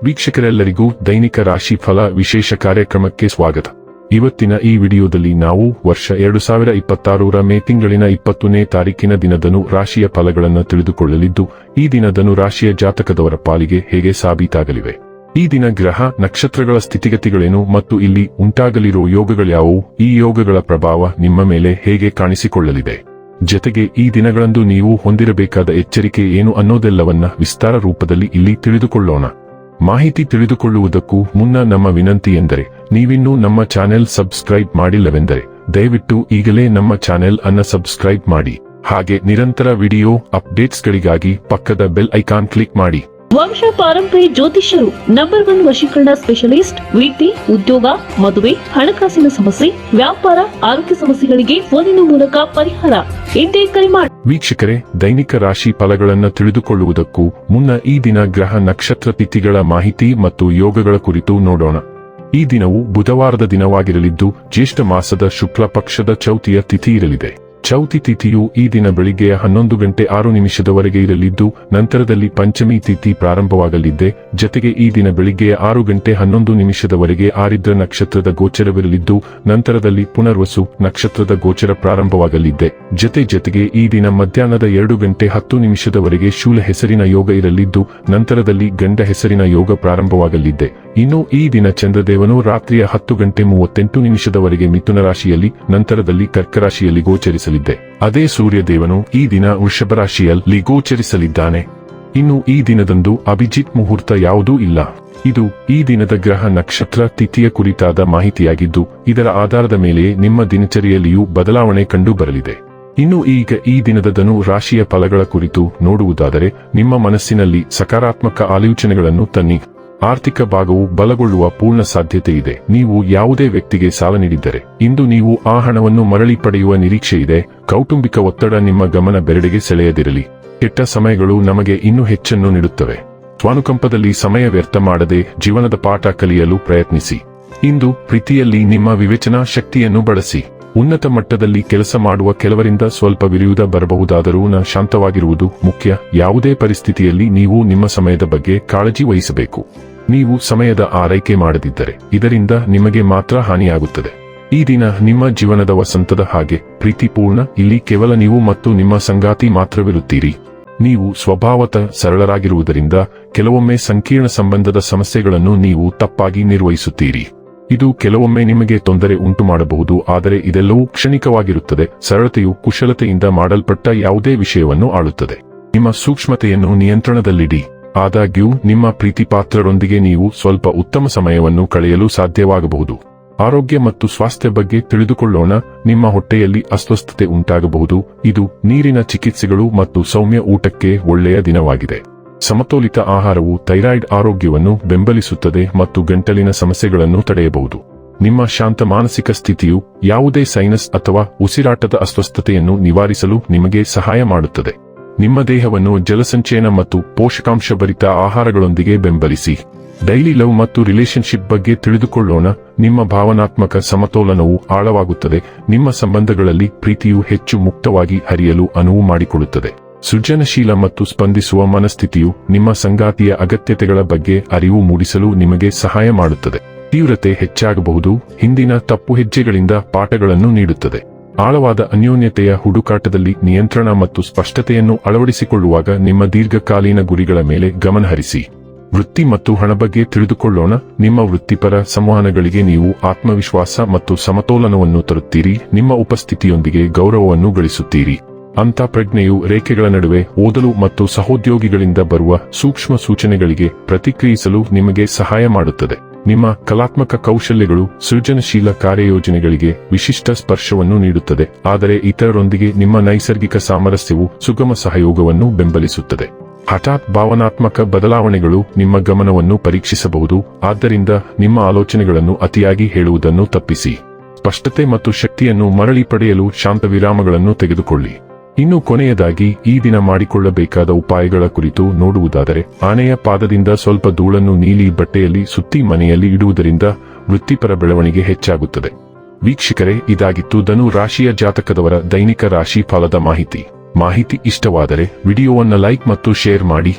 ವೀಕ್ಷಕರೆಲ್ಲರಿಗೂ ದೈನಿಕ ರಾಶಿ ಫಲ ವಿಶೇಷ ಕಾರ್ಯಕ್ರಮಕ್ಕೆ ಸ್ವಾಗತ. ಇವತ್ತಿನ ಈ ವಿಡಿಯೋದಲ್ಲಿ ನಾವು ವರ್ಷ 2026ರ ಮೇ ತಿಂಗಳಿನ 20ನೇ ತಾರೀಕಿನ ದಿನದನು ರಾಶಿಯ ಫಲಗಳನ್ನು ತಿಳಿದುಕೊಳ್ಳಲಿದ್ದು, ಈ ದಿನದನು ರಾಶಿಯ ಜಾತಕದವರ ಪಾಲಿಗೆ ಹೇಗೆ ಸಾಬೀತಾಗಲಿವೆ, ಈ ದಿನ ಗ್ರಹ ನಕ್ಷತ್ರಗಳ ಸ್ಥಿತಿಗತಿಗಳೇನು ಮತ್ತು ಇಲ್ಲಿ ಉಂಟಾಗಲಿರುವ ಯೋಗಗಳ್ಯಾವುವು, ಈ ಯೋಗಗಳ ಪ್ರಭಾವ ನಿಮ್ಮ ಮೇಲೆ ಹೇಗೆ ಕಾಣಿಸಿಕೊಳ್ಳಲಿದೆ, ಜತೆಗೆ ಈ ದಿನಗಳಂದು ನೀವು ಹೊಂದಿರಬೇಕಾದ ಎಚ್ಚರಿಕೆ ಏನು ಅನ್ನೋದೆಲ್ಲವನ್ನ ವಿಸ್ತಾರ ರೂಪದಲ್ಲಿ ಇಲ್ಲಿ ತಿಳಿದುಕೊಳ್ಳೋಣ. ಮಾಹಿತಿ ತಿಳಿದುಕೊಳ್ಳುವುದಕ್ಕೂ ಮುನ್ನ ನಮ್ಮ ವಿನಂತಿ ಎಂದರೆ, ನೀವಿನ್ನೂ ನಮ್ಮ ಚಾನೆಲ್ ಸಬ್ಸ್ಕ್ರೈಬ್ ಮಾಡಿಲ್ಲವೆಂದರೆ ದಯವಿಟ್ಟು ಈಗಲೇ ನಮ್ಮ ಚಾನೆಲ್ ಅನ್ನು ಸಬ್ಸ್ಕ್ರೈಬ್ ಮಾಡಿ. ಹಾಗೆ ನಿರಂತರ ವಿಡಿಯೋ ಅಪ್ಡೇಟ್ಸ್ಗಳಿಗಾಗಿ ಪಕ್ಕದ ಬೆಲ್ ಐಕಾನ್ ಕ್ಲಿಕ್ ಮಾಡಿ. ವಂಶ ಪಾರಂಪರ್ಯ ಜ್ಯೋತಿಷ್ಯರು ನಂಬರ್ 1 ವಶೀಕರಣ ಸ್ಪೆಷಲಿಸ್ಟ್. ವೃತ್ತಿ, ಉದ್ಯೋಗ, ಮದುವೆ, ಹಣಕಾಸಿನ ಸಮಸ್ಯೆ, ವ್ಯಾಪಾರ, ಆರೋಗ್ಯ ಸಮಸ್ಯೆಗಳಿಗೆ ಫೋನಿನ ಮೂಲಕ ಪರಿಹಾರ. ಇಂದೇ ಕರೆ ಮಾಡಿ. ವೀಕ್ಷಕರೇ, ದೈನಿಕ ರಾಶಿ ಫಲಗಳನ್ನು ತಿಳಿದುಕೊಳ್ಳುವುದಕ್ಕೂ ಮುನ್ನ ಈ ದಿನ ಗ್ರಹ ನಕ್ಷತ್ರ ತಿಥಿಗಳ ಮಾಹಿತಿ ಮತ್ತು ಯೋಗಗಳ ಕುರಿತು ನೋಡೋಣ. ಈ ದಿನವು ಬುಧವಾರದ ದಿನವಾಗಿರಲಿದ್ದು, ಜ್ಯೇಷ್ಠ ಮಾಸದ ಶುಕ್ಲ ಪಕ್ಷದ ಚೌತಿಯ ತಿಥಿ ಇರಲಿದೆ. ಚೌತಿ ತಿಥಿಯು ಈ ದಿನ ಬೆಳಿಗ್ಗೆ 11:06 ಇರಲಿದ್ದು, ನಂತರದಲ್ಲಿ ಪಂಚಮಿ ತಿಥಿ ಪ್ರಾರಂಭವಾಗಲಿದೆ. ಜತೆಗೆ ಈ ದಿನ ಬೆಳಿಗ್ಗೆ 6:11 ಆರಿದ್ರ ನಕ್ಷತ್ರದ ಗೋಚರವಿರಲಿದ್ದು, ನಂತರದಲ್ಲಿ ಪುನರ್ವಸು ನಕ್ಷತ್ರದ ಗೋಚರ ಪ್ರಾರಂಭವಾಗಲಿದೆ. ಜತೆಗೆ ಈ ದಿನ ಮಧ್ಯಾಹ್ನದ 2:10 ಶೂಲ ಹೆಸರಿನ ಯೋಗ ಇರಲಿದ್ದು, ನಂತರದಲ್ಲಿ ಗಂಡ ಹೆಸರಿನ ಯೋಗ ಪ್ರಾರಂಭವಾಗಲಿದೆ. ಇನ್ನು ಈ ದಿನ ಚಂದ್ರದೇವನು ರಾತ್ರಿಯ 10:38 ಮಿಥುನ ರಾಶಿಯಲ್ಲಿ, ನಂತರದಲ್ಲಿ ಕರ್ಕ ರಾಶಿಯಲ್ಲಿ ಗೋಚರಿಸಲಿದೆ. ಅದೇ ಸೂರ್ಯದೇವನು ಈ ದಿನ ವೃಷಭ ರಾಶಿಯಲ್ಲಿ ಗೋಚರಿಸಲಿದ್ದಾನೆ. ಇನ್ನು ಈ ದಿನದಂದು ಅಭಿಜಿತ್ ಮುಹೂರ್ತ ಯಾವುದೂ ಇಲ್ಲ. ಇದು ಈ ದಿನದ ಗ್ರಹ ನಕ್ಷತ್ರ ತಿಥಿಯ ಕುರಿತಾದ ಮಾಹಿತಿಯಾಗಿದ್ದು, ಇದರ ಆಧಾರದ ಮೇಲೆ ನಿಮ್ಮ ದಿನಚರಿಯಲ್ಲಿಯೂ ಬದಲಾವಣೆ ಕಂಡು ಬರಲಿದೆ. ಇನ್ನು ಈಗ ಈ ದಿನದ ಧನು ರಾಶಿಯ ಫಲಗಳ ಕುರಿತು ನೋಡುವುದಾದರೆ, ನಿಮ್ಮ ಮನಸ್ಸಿನಲ್ಲಿ ಸಕಾರಾತ್ಮಕ ಆಲೋಚನೆಗಳನ್ನು ತನ್ನಿ. ಆರ್ಥಿಕ ಭಾಗವು ಬಲಗೊಳ್ಳುವ ಪೂರ್ಣ ಸಾಧ್ಯತೆ ಇದೆ. ನೀವು ಯಾವುದೇ ವ್ಯಕ್ತಿಗೆ ಸಾಲ ನೀಡಿದ್ದರೆ ಇಂದು ನೀವು ಆ ಹಣವನ್ನು ಮರಳಿ ಪಡೆಯುವ ನಿರೀಕ್ಷೆ ಇದೆ. ಕೌಟುಂಬಿಕ ಒತ್ತಡ ನಿಮ್ಮ ಗಮನ ಬೆರಡೆಗೆ ಸೆಳೆಯದಿರಲಿ. ಕೆಟ್ಟ ಸಮಯಗಳು ನಮಗೆ ಇನ್ನೂ ಹೆಚ್ಚನ್ನು ನೀಡುತ್ತವೆ. ಸ್ವಾನುಕಂಪದಲ್ಲಿ ಸಮಯ ವ್ಯರ್ಥ ಮಾಡದೆ ಜೀವನದ ಪಾಠ ಕಲಿಯಲು ಪ್ರಯತ್ನಿಸಿ. ಇಂದು ಪ್ರೀತಿಯಲ್ಲಿ ನಿಮ್ಮ ವಿವೇಚನಾ ಶಕ್ತಿಯನ್ನು ಬಳಸಿ. ಉನ್ನತ ಮಟ್ಟದಲ್ಲಿ ಕೆಲಸ ಮಾಡುವ ಕೆಲವರಿಂದ ಸ್ವಲ್ಪ ವಿರೋಧ ಬರಬಹುದಾದರೂ ಶಾಂತವಾಗಿರುವುದು ಮುಖ್ಯ. ಯಾವುದೇ ಪರಿಸ್ಥಿತಿಯಲ್ಲಿ ನೀವು ನಿಮ್ಮ ಸಮಯದ ಬಗ್ಗೆ ಕಾಳಜಿ ವಹಿಸಬೇಕು. ನೀವು ಸಮಯದ ಆರೈಕೆ ಮಾಡದಿದ್ದರೆ ಇದರಿಂದ ನಿಮಗೆ ಮಾತ್ರ ಹಾನಿಯಾಗುತ್ತದೆ. ಈ ದಿನ ನಿಮ್ಮ ಜೀವನದ ವಸಂತದ ಹಾಗೆ ಪ್ರೀತಿಪೂರ್ಣ. ಇಲ್ಲಿ ಕೇವಲ ನೀವು ಮತ್ತು ನಿಮ್ಮ ಸಂಗಾತಿ ಮಾತ್ರವಿರುತ್ತೀರಿ. ನೀವು ಸ್ವಭಾವತಃ ಸರಳರಾಗಿರುವುದರಿಂದ ಕೆಲವೊಮ್ಮೆ ಸಂಕೀರ್ಣ ಸಂಬಂಧದ ಸಮಸ್ಯೆಗಳನ್ನು ನೀವು ತಪ್ಪಾಗಿ ನಿರ್ವಹಿಸುತ್ತೀರಿ. ಇದು ಕೆಲವೊಮ್ಮೆ ನಿಮಗೆ ತೊಂದರೆ ಉಂಟು ಮಾಡಬಹುದು, ಆದರೆ ಇದೆಲ್ಲವೂ ಕ್ಷಣಿಕವಾಗಿರುತ್ತದೆ. ಸರಳತೆಯು ಕುಶಲತೆಯಿಂದ ಮಾಡಲ್ಪಟ್ಟ ಯಾವುದೇ ವಿಷಯವನ್ನು ಆಳುತ್ತದೆ. ನಿಮ್ಮ ಸೂಕ್ಷ್ಮತೆಯನ್ನು ನಿಯಂತ್ರಣದಲ್ಲಿಡಿ. ಆದಾಗ್ಯೂ ನಿಮ್ಮ ಪ್ರೀತಿಪಾತ್ರರೊಂದಿಗೆ ನೀವು ಸ್ವಲ್ಪ ಉತ್ತಮ ಸಮಯವನ್ನು ಕಳೆಯಲು ಸಾಧ್ಯವಾಗಬಹುದು. ಆರೋಗ್ಯ ಮತ್ತು ಸ್ವಾಸ್ಥ್ಯ ಬಗ್ಗೆ ತಿಳಿದುಕೊಳ್ಳೋಣ. ನಿಮ್ಮ ಹೊಟ್ಟೆಯಲ್ಲಿ ಅಸ್ವಸ್ಥತೆ ಉಂಟಾಗಬಹುದು. ಇದು ನೀರಿನ ಚಿಕಿತ್ಸೆಗಳು ಮತ್ತು ಸೌಮ್ಯ ಊಟಕ್ಕೆ ಒಳ್ಳೆಯ ದಿನವಾಗಿದೆ. ಸಮತೋಲಿತ ಆಹಾರವು ಥೈರಾಯ್ಡ್ ಆರೋಗ್ಯವನ್ನು ಬೆಂಬಲಿಸುತ್ತದೆ ಮತ್ತು ಗಂಟಲಿನ ಸಮಸ್ಯೆಗಳನ್ನು ತಡೆಯಬಹುದು. ನಿಮ್ಮ ಶಾಂತ ಮಾನಸಿಕ ಸ್ಥಿತಿಯು ಯಾವುದೇ ಸೈನಸ್ ಅಥವಾ ಉಸಿರಾಟದ ಅಸ್ವಸ್ಥತೆಯನ್ನು ನಿವಾರಿಸಲು ನಿಮಗೆ ಸಹಾಯ ಮಾಡುತ್ತದೆ. ನಿಮ್ಮ ದೇಹವನ್ನು ಜಲಸಂಚಯನ ಮತ್ತು ಪೋಷಕಾಂಶಭರಿತ ಆಹಾರಗಳೊಂದಿಗೆ ಬೆಂಬಲಿಸಿ. ಡೈಲಿ ಲವ್ ಮತ್ತು ರಿಲೇಶನ್ಶಿಪ್ ಬಗ್ಗೆ ತಿಳಿದುಕೊಳ್ಳೋಣ. ನಿಮ್ಮ ಭಾವನಾತ್ಮಕ ಸಮತೋಲನವು ಆಳವಾಗುತ್ತದೆ. ನಿಮ್ಮ ಸಂಬಂಧಗಳಲ್ಲಿ ಪ್ರೀತಿಯು ಹೆಚ್ಚು ಮುಕ್ತವಾಗಿ ಹರಿಯಲು ಅನುವು ಮಾಡಿಕೊಡುತ್ತದೆ. ಸೃಜನಶೀಲ ಮತ್ತು ಸ್ಪಂದಿಸುವ ಮನಸ್ಥಿತಿಯು ನಿಮ್ಮ ಸಂಗಾತಿಯ ಅಗತ್ಯತೆಗಳ ಬಗ್ಗೆ ಅರಿವು ಮೂಡಿಸಲು ನಿಮಗೆ ಸಹಾಯ ಮಾಡುತ್ತದೆ. ತೀವ್ರತೆ ಹೆಚ್ಚಾಗಬಹುದು. ಹಿಂದಿನ ತಪ್ಪು ಹೆಜ್ಜೆಗಳಿಂದ ಪಾಠಗಳನ್ನು ನೀಡುತ್ತದೆ. ಆಳವಾದ ಅನ್ಯೋನ್ಯತೆಯ ಹುಡುಕಾಟದಲ್ಲಿ ನಿಯಂತ್ರಣ ಮತ್ತು ಸ್ಪಷ್ಟತೆಯನ್ನು ಅಳವಡಿಸಿಕೊಳ್ಳುವಾಗ ನಿಮ್ಮ ದೀರ್ಘಕಾಲೀನ ಗುರಿಗಳ ಮೇಲೆ ಗಮನಹರಿಸಿ. ವೃತ್ತಿ ಮತ್ತು ಹಣ ಬಗ್ಗೆ ತಿಳಿದುಕೊಳ್ಳೋಣ. ನಿಮ್ಮ ವೃತ್ತಿಪರ ಸಂವಹನಗಳಿಗೆ ನೀವು ಆತ್ಮವಿಶ್ವಾಸ ಮತ್ತು ಸಮತೋಲನವನ್ನು ತರುತ್ತೀರಿ. ನಿಮ್ಮ ಉಪಸ್ಥಿತಿಯೊಂದಿಗೆ ಗೌರವವನ್ನು ಗಳಿಸುತ್ತೀರಿ. ಅಂತಃಪ್ರಜ್ಞೆಯು ರೇಖೆಗಳ ನಡುವೆ ಓದಲು ಮತ್ತು ಸಹೋದ್ಯೋಗಿಗಳಿಂದ ಬರುವ ಸೂಕ್ಷ್ಮ ಸೂಚನೆಗಳಿಗೆ ಪ್ರತಿಕ್ರಿಯಿಸಲು ನಿಮಗೆ ಸಹಾಯ ಮಾಡುತ್ತದೆ. ನಿಮ್ಮ ಕಲಾತ್ಮಕ ಕೌಶಲ್ಯಗಳು ಸೃಜನಶೀಲ ಕಾರ್ಯಯೋಜನೆಗಳಿಗೆ ವಿಶಿಷ್ಟ ಸ್ಪರ್ಶವನ್ನು ನೀಡುತ್ತದೆ, ಆದರೆ ಇತರರೊಂದಿಗೆ ನಿಮ್ಮ ನೈಸರ್ಗಿಕ ಸಾಮರಸ್ಯವು ಸುಗಮ ಸಹಯೋಗವನ್ನು ಬೆಂಬಲಿಸುತ್ತದೆ. ಹಠಾತ್ ಭಾವನಾತ್ಮಕ ಬದಲಾವಣೆಗಳು ನಿಮ್ಮ ಗಮನವನ್ನು ಪರೀಕ್ಷಿಸಬಹುದು. ಆದ್ದರಿಂದ ನಿಮ್ಮ ಆಲೋಚನೆಗಳನ್ನು ಅತಿಯಾಗಿ ಹೇಳುವುದನ್ನು ತಪ್ಪಿಸಿ. ಸ್ಪಷ್ಟತೆ ಮತ್ತು ಶಕ್ತಿಯನ್ನು ಮರಳಿ ಪಡೆಯಲು ಶಾಂತ ವಿರಾಮಗಳನ್ನು ತೆಗೆದುಕೊಳ್ಳಿ. ಇನ್ನು ಕೊನೆಯದಾಗಿ ಈ ದಿನ ಮಾಡಿಕೊಳ್ಳಬೇಕಾದ ಉಪಾಯಗಳ ಕುರಿತು ನೋಡುವುದಾದರೆ, ಆನೆಯ ಪಾದದಿಂದ ಸ್ವಲ್ಪ ಧೂಳನ್ನು ನೀಲಿ ಬಟ್ಟೆಯಲ್ಲಿ ಸುತ್ತಿ ಮನೆಯಲ್ಲಿ ಇಡುವುದರಿಂದ ವೃತ್ತಿಪರ ಬೆಳವಣಿಗೆ ಹೆಚ್ಚಾಗುತ್ತದೆ. ವೀಕ್ಷಕರೇ, ಇದಾಗಿತ್ತು ಧನು ರಾಶಿಯ ಜಾತಕದವರ ದೈನಿಕ ರಾಶಿ ಫಲದ ಮಾಹಿತಿ ಇಷ್ಟವಾದರೆ ವಿಡಿಯೋವನ್ನು ಲೈಕ್ ಮತ್ತು ಶೇರ್ ಮಾಡಿ.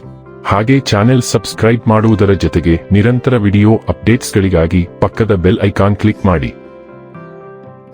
ಹಾಗೆ ಚಾನೆಲ್ ಸಬ್ಸ್ಕ್ರೈಬ್ ಮಾಡುವುದರ ಜೊತೆಗೆ ನಿರಂತರ ವಿಡಿಯೋ ಅಪ್ಡೇಟ್ಸ್ಗಳಿಗಾಗಿ ಪಕ್ಕದ ಬೆಲ್ ಐಕಾನ್ ಕ್ಲಿಕ್ ಮಾಡಿ.